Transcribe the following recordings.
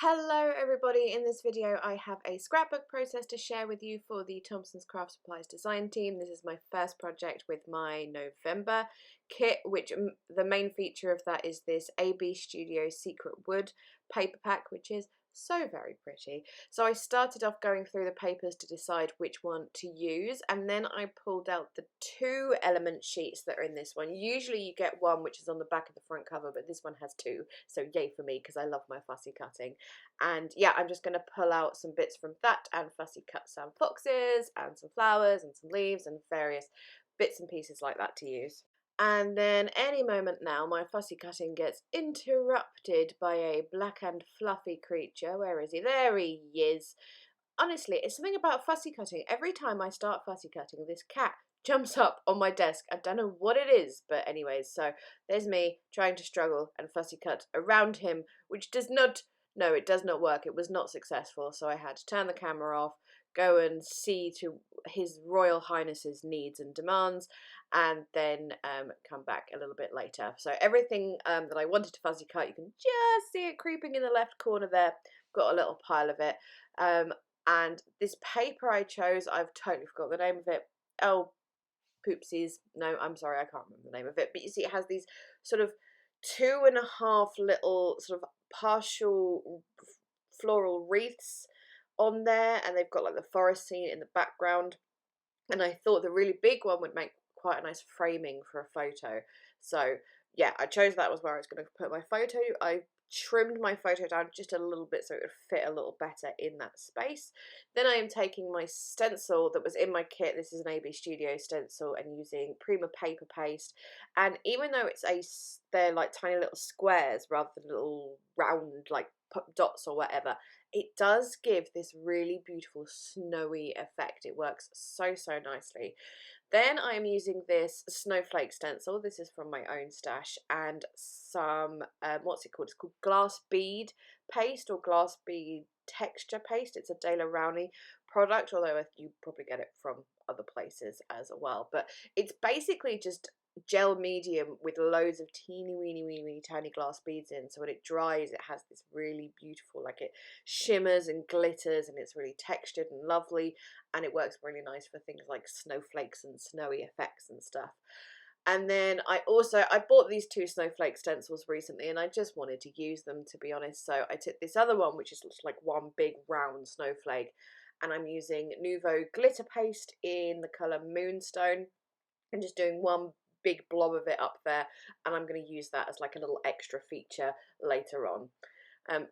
Hello everybody, in this video I have a scrapbook process to share with you for the Thompson's Craft Supplies design team. This is my first project with my November kit, which the main feature of that is this AB Studio Secret Wood paper pack, which is so very pretty. So I started off going through the papers to decide which one to use, and then I pulled out the 2 element sheets that are in this one. Usually you get one which is on the back of the front cover, but this one has 2, so yay for me because I love my fussy cutting. And yeah, I'm just going to pull out some bits from that and fussy cut some foxes and some flowers and some leaves and various bits and pieces like that to use. And then any moment now my fussy cutting gets interrupted by a black and fluffy creature. Where is he? There he is. Honestly, it's something about fussy cutting. Every time I start fussy cutting, this cat jumps up on my desk. I don't know what it is, but anyways, so there's me trying to struggle and fussy cut around him, which does not, no, it does not work. It was not successful, so I had to turn the camera off, go and see to His Royal Highness's needs and demands, and then come back a little bit later. So everything that I wanted to fussy cut, you can just see it creeping in the left corner there. Got a little pile of it. And this paper I chose, I've totally forgot the name of it. Oh, poopsies. No, I'm sorry, I can't remember the name of it. But you see, it has these sort of 2.5 little sort of partial floral wreaths on there, and they've got like the forest scene in the background. And I thought the really big one would make quite a nice framing for a photo. So yeah, I chose that was where I was going to put my photo. I trimmed my photo down just a little bit so it would fit a little better in that space. Then I am taking my stencil that was in my kit. This is an AB Studio stencil, and using Prima paper paste. And even though they're like tiny little squares rather than little round like dots or whatever, it does give this really beautiful snowy effect. It works so nicely. Then I'm using this snowflake stencil. This is from my own stash, and some, what's it called? It's called glass bead paste or glass bead texture paste. It's a De La Rowney product, although you probably get it from other places as well. But it's basically just gel medium with loads of teeny weeny tiny glass beads in, so when it dries it has this really beautiful, like, it shimmers and glitters and it's really textured and lovely, and it works really nice for things like snowflakes and snowy effects and stuff. And then I bought these 2 snowflake stencils recently, and I just wanted to use them, to be honest. So I took this other one, which is like one big round snowflake, and I'm using Nuvo glitter paste in the colour Moonstone, and just doing one big blob of it up there, and I'm going to use that as like a little extra feature later on.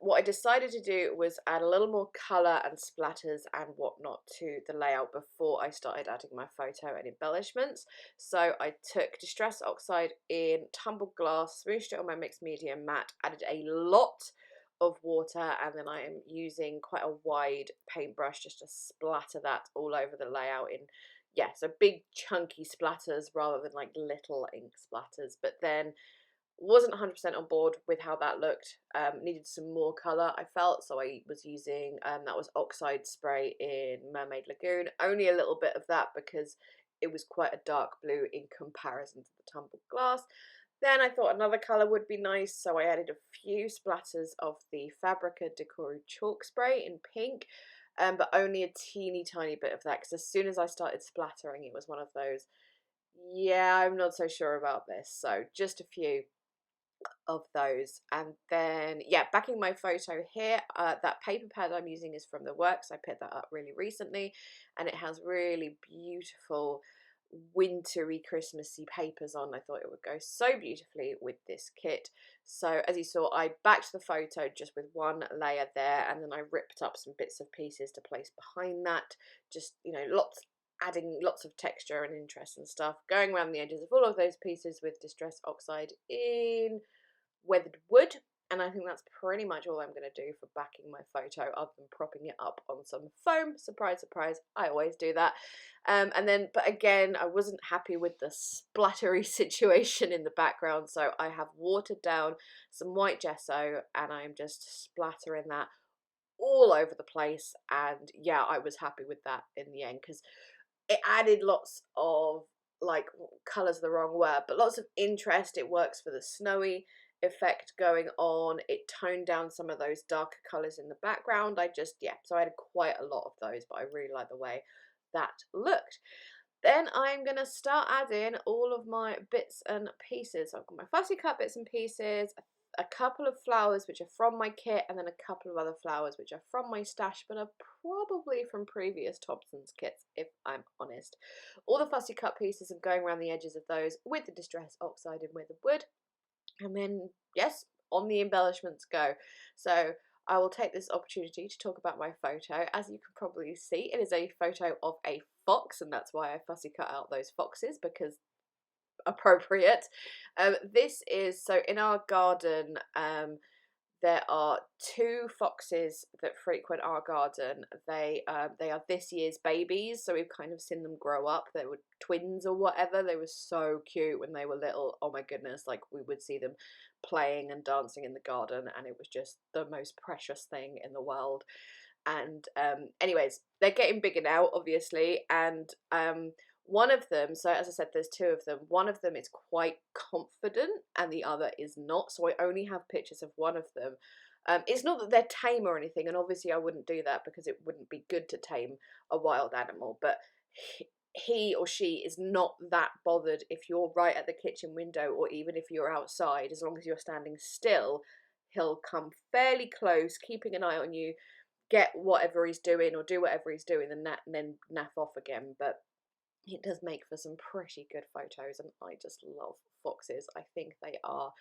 What I decided to do was add a little more colour and splatters and whatnot to the layout before I started adding my photo and embellishments. So I took Distress Oxide in tumbled glass, smooshed it on my mixed media matte, added a lot of water, and then I am using quite a wide paintbrush just to splatter that all over the layout in, yeah, so big chunky splatters rather than like little ink splatters. But then wasn't 100% on board with how that looked. Needed some more colour, I felt, so I was using, that was Oxide spray in Mermaid Lagoon. Only a little bit of that because it was quite a dark blue in comparison to the tumbled glass. Then I thought another colour would be nice, so I added a few splatters of the Fabrica Decoru chalk spray in pink, but only a teeny tiny bit of that, because as soon as I started splattering, it was one of those, yeah, I'm not so sure about this. So just a few of those. And then, yeah, backing my photo here, that paper pad I'm using is from The Works. I picked that up really recently, and it has really beautiful wintry Christmassy papers on. I thought it would go so beautifully with this kit. So as you saw, I backed the photo just with one layer there, and then I ripped up some bits of pieces to place behind that, just, you know, adding lots of texture and interest and stuff, going around the edges of all of those pieces with Distress Oxide in weathered wood. And I think that's pretty much all I'm going to do for backing my photo, other than propping it up on some foam. Surprise, surprise, I always do that. And then, but again, I wasn't happy with the splattery situation in the background, so I have watered down some white gesso, and I'm just splattering that all over the place. And yeah, I was happy with that in the end, because it added lots of, like, colour's the wrong word, but lots of interest. It works for the snowy effect going on. It toned down some of those darker colours in the background. So I had quite a lot of those, but I really like the way that looked. Then I'm going to start adding all of my bits and pieces. I've got my fussy cut bits and pieces, a couple of flowers which are from my kit, and then a couple of other flowers which are from my stash, but are probably from previous Thompson's kits, if I'm honest. All the fussy cut pieces are going around the edges of those with the Distress Oxide and Withered Wood. And then, yes, on the embellishments go. So I will take this opportunity to talk about my photo. As you can probably see, it is a photo of a fox, and that's why I fussy cut out those foxes, because appropriate. This is, so in our garden, there are 2 foxes that frequent our garden. They are this year's babies, so we've kind of seen them grow up. They were twins or whatever. They were so cute when they were little. Oh my goodness, like we would see them playing and dancing in the garden, and it was just the most precious thing in the world. And anyways, they're getting bigger now, obviously, and one of them, so as I said, there's 2 of them. One of them is quite confident and the other is not. So I only have pictures of one of them. It's not that they're tame or anything, and obviously I wouldn't do that because it wouldn't be good to tame a wild animal. But he or she is not that bothered if you're right at the kitchen window, or even if you're outside. As long as you're standing still, he'll come fairly close, keeping an eye on you, get whatever he's doing or do whatever he's doing, and then naff off again. But it does make for some pretty good photos, and I just love foxes. I think they are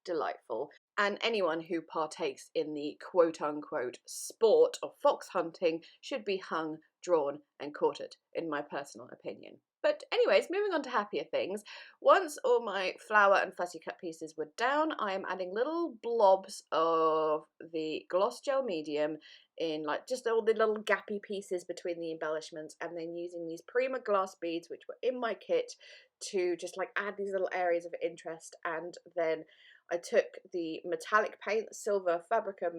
delightful. And anyone who partakes in the quote-unquote sport of fox hunting should be hung, drawn and quartered, in my personal opinion. But anyways, moving on to happier things. Once all my flower and fussy cut pieces were down, I am adding little blobs of the gloss gel medium in like just all the little gappy pieces between the embellishments, and then using these Prima glass beads which were in my kit to just like add these little areas of interest. And then I took the metallic paint, silver Fabrica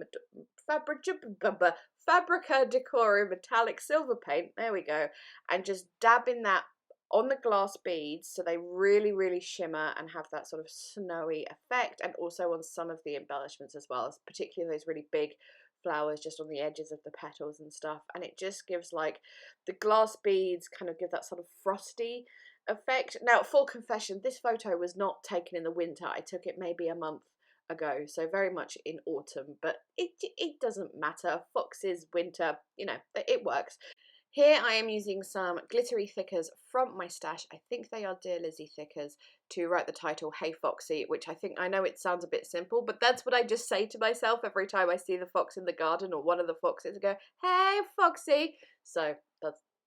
Decorum metallic silver paint, there we go, and just dabbing that on the glass beads so they really, really shimmer and have that sort of snowy effect, and also on some of the embellishments as well, particularly those really big flowers just on the edges of the petals and stuff. And it just gives, like, the glass beads kind of give that sort of frosty effect. Now, full confession, this photo was not taken in the winter. I took it maybe a month ago, so very much in autumn, but it doesn't matter. Foxes, winter, you know, it works. Here I am using some glittery thickers from my stash. I think they are Dear Lizzie thickers, to write the title Hey Foxy, which I know it sounds a bit simple, but that's what I just say to myself every time I see the fox in the garden or one of the foxes. I go, Hey Foxy. So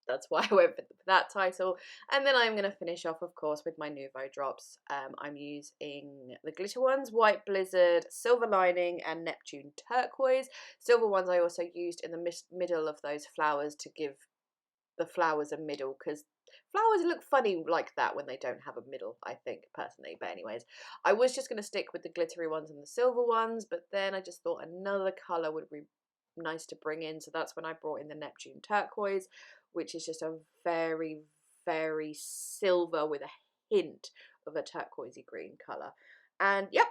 that's why I went for that title. And then I'm going to finish off, of course, with my Nouveau drops. I'm using the glitter ones, White Blizzard, Silver Lining and Neptune Turquoise. Silver ones I also used in the middle of those flowers to give the flowers a middle, because flowers look funny like that when they don't have a middle, I think, personally. But anyways, I was just going to stick with the glittery ones and the silver ones, but then I just thought another colour would be nice to bring in, so that's when I brought in the Neptune Turquoise, which is just a very, very silver with a hint of a turquoisey green colour. And yep,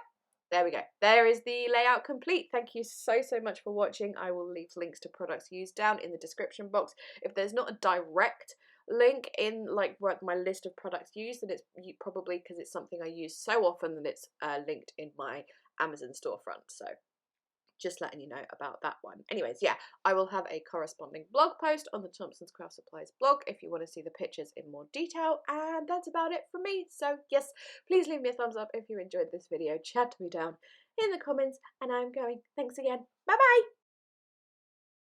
there we go. There is the layout complete. Thank you so much for watching. I will leave links to products used down in the description box. If there's not a direct link in like my list of products used, then it's probably because it's something I use so often that it's linked in my Amazon storefront. So just letting you know about that one. Anyways, yeah, I will have a corresponding blog post on the Thompson's Craft Supplies blog if you want to see the pictures in more detail. And that's about it from me. So yes, please leave me a thumbs up if you enjoyed this video. Chat me down in the comments, and I'm going. Thanks again. Bye bye.